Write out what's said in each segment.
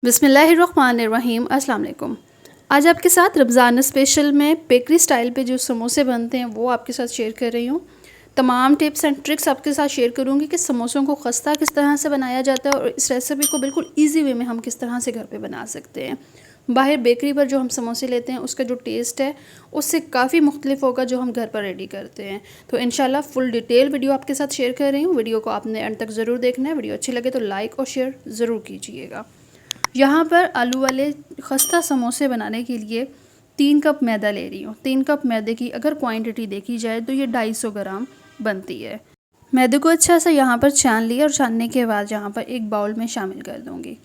बिस्मिल्लाहिर्रहमानिर्रहीम। अस्सलाम वालेकुम। आज आपके साथ रमज़ान स्पेशल में बेकरी स्टाइल पे जो समोसे बनते हैं वो आपके साथ शेयर कर रही हूँ। तमाम टिप्स एंड ट्रिक्स आपके साथ शेयर करूँगी कि समोसों को खस्ता किस तरह से बनाया जाता है और इस रेसिपी को बिल्कुल ईजी वे में हम किस तरह से घर पे बना सकते हैं। बाहर बेकरी पर जो हम समोसे लेते हैं उसका जो टेस्ट है उससे काफ़ी मुख्तलिफ होगा जो हम घर पर रेडी करते हैं। तो इंशाल्लाह फुल डिटेल वीडियो आपके साथ शेयर कर रही हूँ। वीडियो को आपने एंड तक ज़रूर देखना है। वीडियो अच्छी लगे तो लाइक और शेयर ज़रूर कीजिएगा। यहाँ पर आलू वाले खस्ता समोसे बनाने के लिए 3 कप मैदा ले रही हूँ। 3 कप मैदे की अगर क्वांटिटी देखी जाए तो ये 250 ग्राम बनती है। मैदे को अच्छा सा यहाँ पर छान लिया और छानने के बाद यहाँ पर एक बाउल में शामिल कर दूँगी।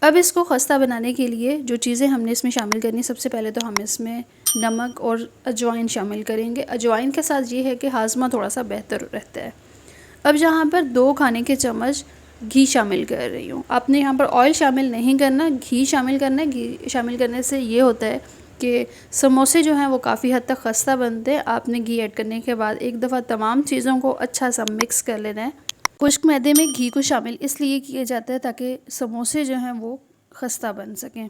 अब इसको खस्ता बनाने के लिए जो चीज़ें हमने इसमें शामिल करनी, सबसे पहले तो हम इसमें नमक और अजवाइन शामिल करेंगे। अजवाइन के साथ ये है कि हाजमा थोड़ा सा बेहतर रहता है। अब यहाँ पर 2 खाने के चम्मच घी शामिल कर रही हूँ। आपने यहाँ पर ऑयल शामिल नहीं करना, घी शामिल करना है। घी शामिल करने से ये होता है कि समोसे जो हैं वो काफ़ी हद तक खस्ता बनते हैं। आपने घी ऐड करने के बाद एक दफ़ा तमाम चीज़ों को अच्छा सा मिक्स कर लेना है। खुश्क मैदे में घी को शामिल इसलिए किया जाता है ताकि समोसे जो हैं वो खस्ता बन सकें।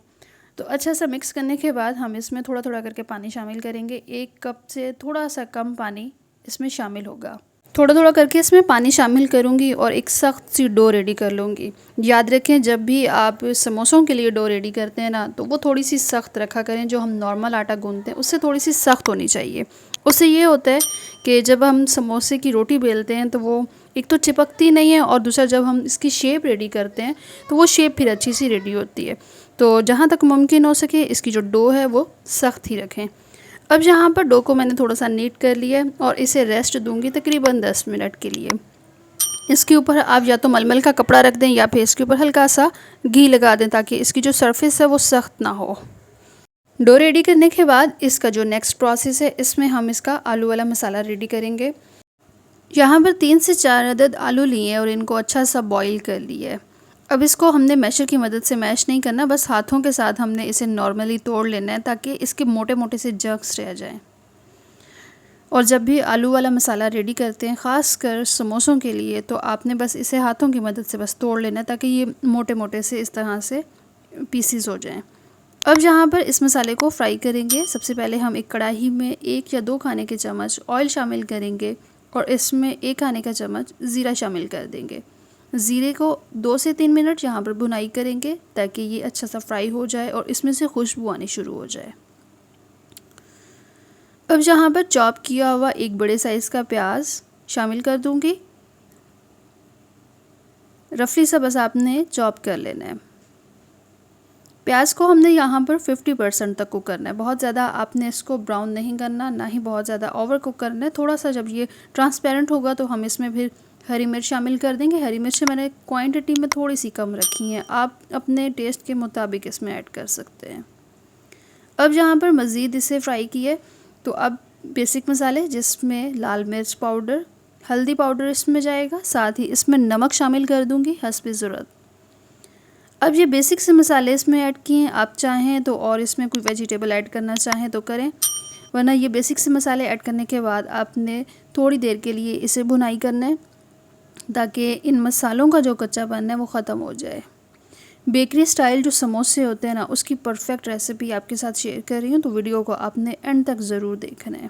तो अच्छा सा मिक्स करने के बाद हम इसमें थोड़ा थोड़ा करके पानी शामिल करेंगे। 1 कप से थोड़ा सा कम पानी इसमें शामिल होगा। थोड़ा थोड़ा करके इसमें पानी शामिल करूँगी और एक सख्त सी डो रेडी कर लूँगी। याद रखें जब भी आप समोसों के लिए डो रेडी करते हैं ना, तो वो थोड़ी सी सख्त रखा करें। जो हम नॉर्मल आटा गूंथते हैं उससे थोड़ी सी सख्त होनी चाहिए। उससे ये होता है कि जब हम समोसे की रोटी बेलते हैं तो वो एक तो चिपकती नहीं है और दूसरा जब हम इसकी शेप रेडी करते हैं तो वो शेप फिर अच्छी सी रेडी होती है। तो जहाँ तक मुमकिन हो सके इसकी जो डो है वो सख्त ही रखें। अब यहाँ पर डो को मैंने थोड़ा सा नीट कर लिया और इसे रेस्ट दूंगी तकरीबन 10 मिनट के लिए। इसके ऊपर आप या तो मलमल का कपड़ा रख दें या फिर इसके ऊपर हल्का सा घी लगा दें ताकि इसकी जो सरफेस है वो सख्त ना हो। डो रेडी करने के बाद इसका जो नेक्स्ट प्रोसेस है, इसमें हम इसका आलू वाला मसाला रेडी करेंगे। यहाँ पर 3 से 4 अदद आलू लिए और इनको अच्छा सा बॉईल कर लिया है। अब इसको हमने मैशर की मदद से मैश नहीं करना, बस हाथों के साथ हमने इसे नॉर्मली तोड़ लेना है ताकि इसके मोटे मोटे से जग्स रह जाएं। और जब भी आलू वाला मसाला रेडी करते हैं ख़ास कर समोसों के लिए, तो आपने बस इसे हाथों की मदद से बस तोड़ लेना है ताकि ये मोटे मोटे से इस तरह से पीसीज हो जाएं। अब यहाँ पर इस मसाले को फ्राई करेंगे। सबसे पहले हम एक कढ़ाई में 1 या 2 खाने के चम्मच ऑयल शामिल करेंगे और इसमें 1 खाने का चम्मच ज़ीरा शामिल कर देंगे। ज़ीरे को 2 से 3 मिनट यहाँ पर भुनाई करेंगे ताकि ये अच्छा सा फ्राई हो जाए और इसमें से खुशबू आनी शुरू हो जाए। अब यहाँ पर चॉप किया हुआ एक बड़े साइज़ का प्याज शामिल कर दूँगी। रफली सा बस आपने चॉप कर लेना है। प्याज को हमने यहाँ पर 50% तक कुक करना है। बहुत ज़्यादा आपने इसको ब्राउन नहीं करना, ना ही बहुत ज़्यादा ओवर कुक करना है। थोड़ा सा जब ये ट्रांसपेरेंट होगा तो हम इसमें फिर हरी मिर्च शामिल कर देंगे। हरी मिर्च मैंने क्वांटिटी में थोड़ी सी कम रखी हैं, आप अपने टेस्ट के मुताबिक इसमें ऐड कर सकते हैं। अब यहाँ पर मज़ीद इसे फ्राई किए तो अब बेसिक मसाले जिसमें लाल मिर्च पाउडर, हल्दी पाउडर इसमें जाएगा, साथ ही इसमें नमक शामिल कर दूँगी हस्बे ज़रूरत। अब ये बेसिक से मसाले इसमें ऐड किए हैं। आप चाहें तो और इसमें कोई वेजिटेबल ऐड करना चाहें तो करें, वरना ये बेसिक से मसाले ऐड करने के बाद आपने थोड़ी देर के लिए इसे भुनाई करना है ताकि इन मसालों का जो कच्चापन है वो ख़त्म हो जाए। बेकरी स्टाइल जो समोसे होते हैं ना, उसकी परफेक्ट रेसिपी आपके साथ शेयर कर रही हूँ, तो वीडियो को आपने एंड तक ज़रूर देखना है।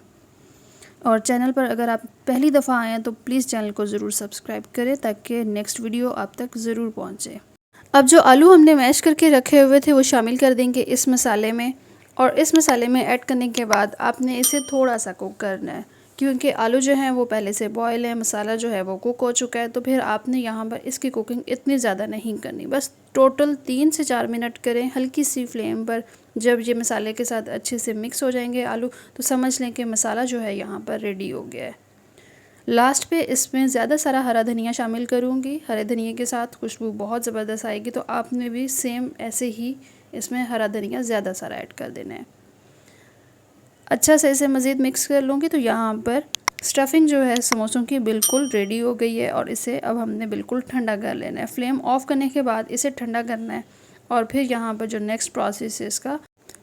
और चैनल पर अगर आप पहली दफ़ा आए हैं तो प्लीज़ चैनल को ज़रूर सब्सक्राइब करें ताकि नेक्स्ट वीडियो आप तक ज़रूर पहुँचे। अब जो आलू हमने मैश करके रखे हुए थे वो शामिल कर देंगे इस मसाले में, और इस मसाले में ऐड करने के बाद आपने इसे थोड़ा सा कुक करना है क्योंकि आलू जो हैं वो पहले से बॉयल है, मसाला जो है वो कुक हो चुका है। तो फिर आपने यहाँ पर इसकी कुकिंग इतनी ज़्यादा नहीं करनी, बस टोटल 3 से 4 मिनट करें हल्की सी फ्लेम पर। जब ये मसाले के साथ अच्छे से मिक्स हो जाएंगे आलू, तो समझ लें कि मसाला जो है यहाँ पर रेडी हो गया है। लास्ट पे इसमें ज़्यादा सारा हरा धनिया शामिल करूँगी। हरे धनिया के साथ खुशबू बहुत ज़बरदस्त आएगी, तो आपने भी सेम ऐसे ही इसमें हरा धनिया ज़्यादा सारा ऐड कर देना है। अच्छा से इसे मज़ीद मिक्स कर लूँगी तो यहाँ पर स्टफिंग जो है समोसों की बिल्कुल रेडी हो गई है और इसे अब हमने बिल्कुल ठंडा कर लेना है। फ्लेम ऑफ करने के बाद इसे ठंडा करना है और फिर यहाँ पर जो नेक्स्ट प्रोसेस है इसका,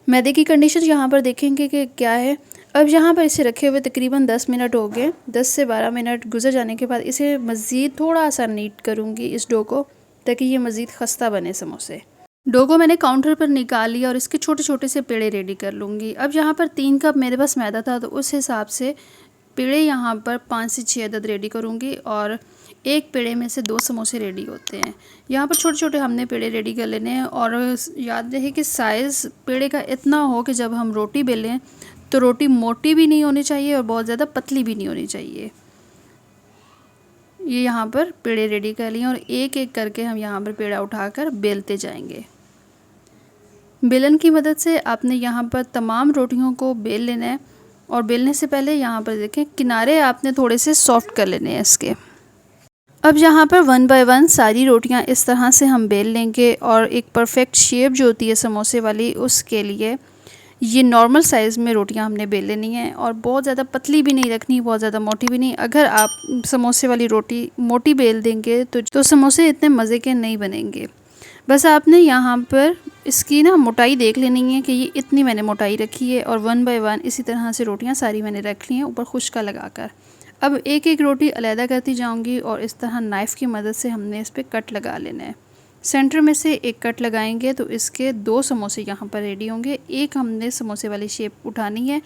मैदे की कंडीशन यहाँ पर देखेंगे कि क्या है। अब यहाँ पर इसे रखे हुए तकरीबन 10 मिनट हो गए। 10 से 12 मिनट गुजर जाने के बाद इसे मज़ीद थोड़ा सा नीट करूँगी इस डो को ताकि ये मज़ीद खस्ता बने समोसे। डो को मैंने काउंटर पर निकाल लिया और इसके छोटे छोटे से पेड़े रेडी कर लूँगी। अब यहाँ पर 3 कप मेरे पास मैदा था, तो उस हिसाब से पेड़े यहाँ पर 5 से 6 अदद रेडी करूँगी और एक पेड़े में से 2 समोसे रेडी होते हैं। यहाँ पर छोटे छोटे हमने पेड़े रेडी कर लेने हैं और याद रहे कि साइज़ पेड़े का इतना हो कि जब हम रोटी बेलें तो रोटी मोटी भी नहीं होनी चाहिए और बहुत ज़्यादा पतली भी नहीं होनी चाहिए। ये यहाँ पर पेड़े रेडी कर लिए और एक एक करके हम यहाँ पर पेड़ा उठाकर बेलते जाएंगे। बेलन की मदद से आपने यहाँ पर तमाम रोटियों को बेल लेना है और बेलने से पहले यहाँ पर देखें किनारे आपने थोड़े से सॉफ्ट कर लेने हैं इसके। अब यहाँ पर 1 बाय 1 सारी रोटियाँ इस तरह से हम बेल लेंगे और एक परफेक्ट शेप जो होती है समोसे वाली, उसके लिए ये नॉर्मल साइज़ में रोटियाँ हमने बेल लेनी है और बहुत ज़्यादा पतली भी नहीं रखनी, बहुत ज़्यादा मोटी भी नहीं। अगर आप समोसे वाली रोटी मोटी बेल देंगे तो समोसे इतने मज़े के नहीं बनेंगे। बस आपने यहाँ पर इसकी ना मोटाई देख लेनी है कि ये इतनी मैंने मोटाई रखी है और 1 बाय 1 इसी तरह से रोटियाँ सारी मैंने रख ली हैं ऊपर खुश्का लगाकर। अब एक एक रोटी अलहदा करती जाऊँगी और इस तरह नाइफ़ की मदद से हमने इस पर कट लगा लेना है। सेंटर में से एक कट लगाएंगे तो इसके 2 समोसे यहाँ पर रेडी होंगे। एक हमने समोसे वाली शेप उठानी है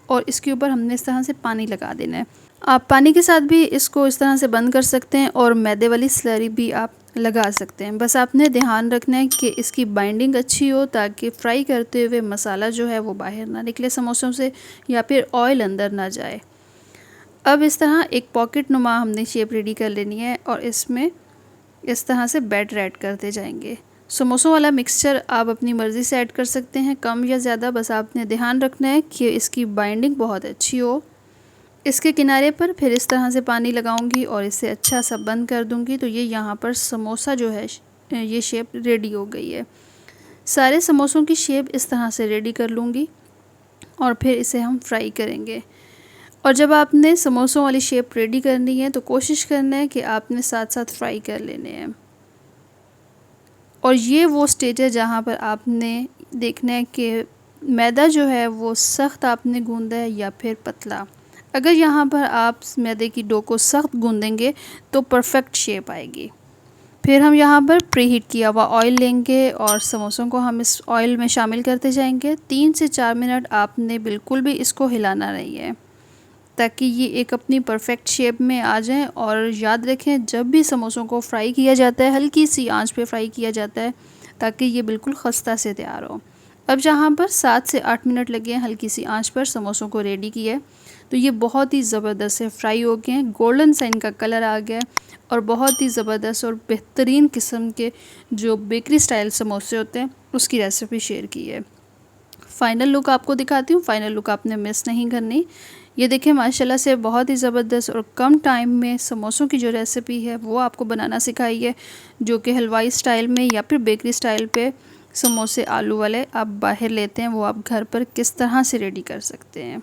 और इसके ऊपर हमने इस तरह से पानी लगा देना है। आप पानी के साथ भी इसको इस तरह से बंद कर सकते हैं और मैदे वाली स्लरी भी आप लगा सकते हैं। बस आपने ध्यान रखना है कि इसकी बाइंडिंग अच्छी हो ताकि फ्राई करते हुए मसाला जो है वो बाहर ना निकले समोसों से या फिर ऑयल अंदर ना जाए। अब इस तरह एक पॉकेट नुमा हमने शेप रेडी कर लेनी है और इसमें इस तरह से बैटर ऐड करते जाएंगे। समोसों वाला मिक्सचर आप अपनी मर्ज़ी से ऐड कर सकते हैं, कम या ज़्यादा, बस आपने ध्यान रखना है कि इसकी बाइंडिंग बहुत अच्छी हो। इसके किनारे पर फिर इस तरह से पानी लगाऊंगी और इसे अच्छा सा बंद कर दूंगी। तो ये यहाँ पर समोसा जो है ये शेप रेडी हो गई है। सारे समोसों की शेप इस तरह से रेडी कर लूँगी और फिर इसे हम फ्राई करेंगे। और जब आपने समोसों वाली शेप रेडी करनी है तो कोशिश करना है कि आपने साथ साथ फ्राई कर लेने हैं। और ये वो स्टेज है जहाँ पर आपने देखना है कि मैदा जो है वो सख्त आपने गूंदा है या फिर पतला। अगर यहाँ पर आप मैदे की डो को सख्त गूंदेंगे तो परफेक्ट शेप आएगी। फिर हम यहाँ पर प्रीहीट किया हुआ ऑयल लेंगे और समोसों को हम इस ऑयल में शामिल करते जाएंगे। 3 से 4 मिनट आपने बिल्कुल भी इसको हिलाना नहीं है ताकि ये एक अपनी परफेक्ट शेप में आ जाए। और याद रखें जब भी समोसों को फ्राई किया जाता है हल्की सी आंच पे फ्राई किया जाता है ताकि ये बिल्कुल खस्ता से तैयार हो। अब जहाँ पर 7 से 8 मिनट लगे हैं हल्की सी आंच पर समोसों को रेडी किया तो ये बहुत ही ज़बरदस्त से फ्राई हो गए हैं, गोल्डन सा इनका कलर आ गया और बहुत ही ज़बरदस्त और बेहतरीन किस्म के जो बेकरी स्टाइल समोसे होते हैं उसकी रेसिपी शेयर की है। फ़ाइनल लुक आपको दिखाती हूँ, फ़ाइनल लुक आपने मिस नहीं करनी। ये देखें माशाल्लाह से बहुत ही ज़बरदस्त और कम टाइम में समोसों की जो रेसिपी है वो आपको बनाना सिखाई है, जो कि हलवाई स्टाइल में या फिर बेकरी स्टाइल पे समोसे आलू वाले आप बाहर लेते हैं वो आप घर पर किस तरह से रेडी कर सकते हैं।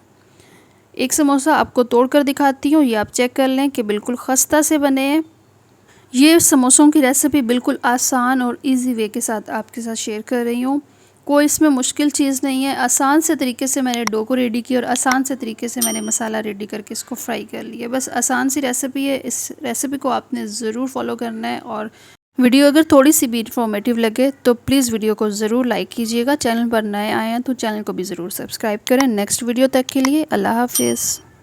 एक समोसा आपको तोड़ कर दिखाती हूँ, ये आप चेक कर लें कि बिल्कुल खस्ता से बने हैं। ये समोसों की रेसिपी बिल्कुल आसान और इजी वे के साथ आपके साथ शेयर कर रही हूँ। कोई इसमें मुश्किल चीज़ नहीं है, आसान से तरीके से मैंने डो को रेडी किया और आसान से तरीके से मैंने मसाला रेडी करके इसको फ्राई कर लिया। बस आसान सी रेसिपी है, इस रेसिपी को आपने ज़रूर फॉलो करना है। और वीडियो अगर थोड़ी सी भी इन्फॉर्मेटिव लगे तो प्लीज़ वीडियो को ज़रूर लाइक कीजिएगा। चैनल पर नए आए हैं तो चैनल को भी ज़रूर सब्सक्राइब करें। नेक्स्ट वीडियो तक के लिए अल्लाह हाफिज़।